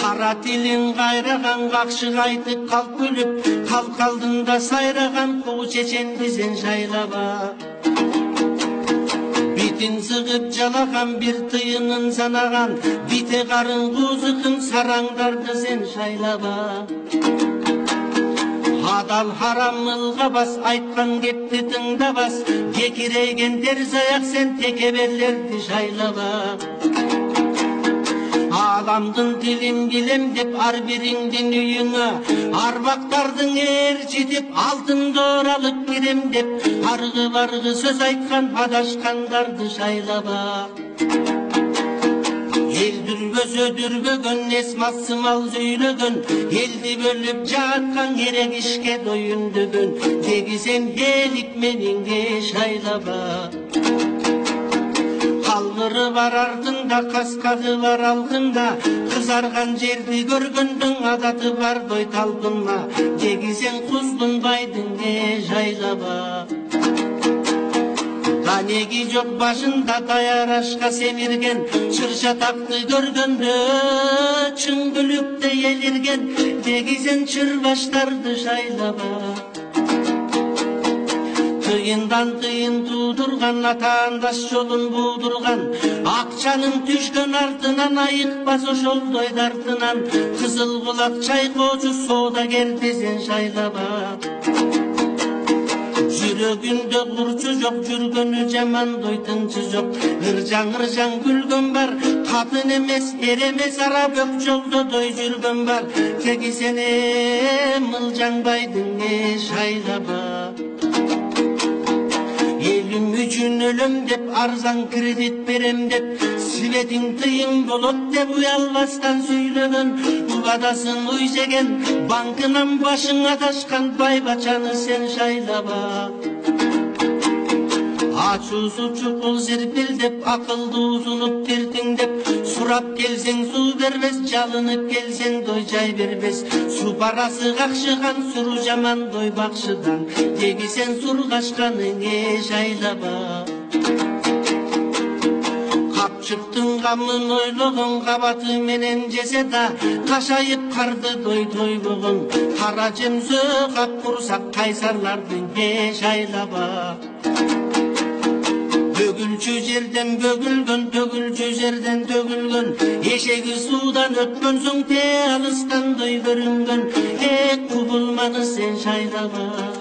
Кара тилин кайраган какшык айтып калп күлүп, калкалдында сайраган куу чеченди сен шайлаба. Битин сыгып жалаган бир тыйынын санаган, бите карын куузыкын сараңдарды сен шайлаба. Адал харам ылгабас, айткан кепти тыңдабас, кекирейген терс аяк сен текеберлерди шайлаба. Аламдын тилин билем деп ар бириңдин үйүңө, арбактардын ээрчитип алтындор алып кирем деп, аргы баргы сөз айткан адашкандарды шайлаба. Эл дүрбөсө дүрбөгөн, эсмасымал зөйлөгөн, элди бөлүп жаткан керек ишке доюндөгөн, теги сен элик менинге шайлаба. Калмыры бар артында, каскагы бар алгында, кызарган жерди көргөндүн адаты бар дой талпынма, теги сен куздун байдыңге жайлаба. Канеги жок башында даяр ашка семирген, чырчатакты көргөндө чыңгүлүктө элирген, теги сен чырбаштарды шайлаба. Тыйындан тыйын туудурган, атаандаш жолун буудурган, акчанын түшкөн артынан айыкпас ошол дойдартынан, кызыл кулак чайкоочу соодагерди сен шайлаба. Жүрөгүндө курчу жок, жүргөнү жаман дойтынчы жок, ыржаң ыржаң күлгөн бар, катын эмес эр эмес ара бөк жолдо дой жүргөн бар, теги сене мылжаңбайдың шайлаба. Элим үчүн өлөм деп, арзан кредит берем деп, силетиң тыйын болот деп уялбастан сүйлөгөн, убадасын уй жеген, банкынан башың аташкан байбачаны сен шайлаба. Ачуусу чукул серпилдеп, акылды узунуп тиртиңдеп, сурап келсең суу бербес, жалынып келсең дой жай бербес, су парасы какшыган, суру жаман дой бакшыдан, теги сен сургашканыңе шайлаба. Капчыктын камын ойлогон, кабаты менен жесе да, кашайып карды дой тойбогон, кара жемсө кап курсак кайсарлардын шайлаба. Бөгүлчү жерден бөгүлгөн, төгүлчү жерден төгүлгөн, эшеги суудан өткөн соң те алыстан дой көрүнгөн, кубулманы сен шайлаба.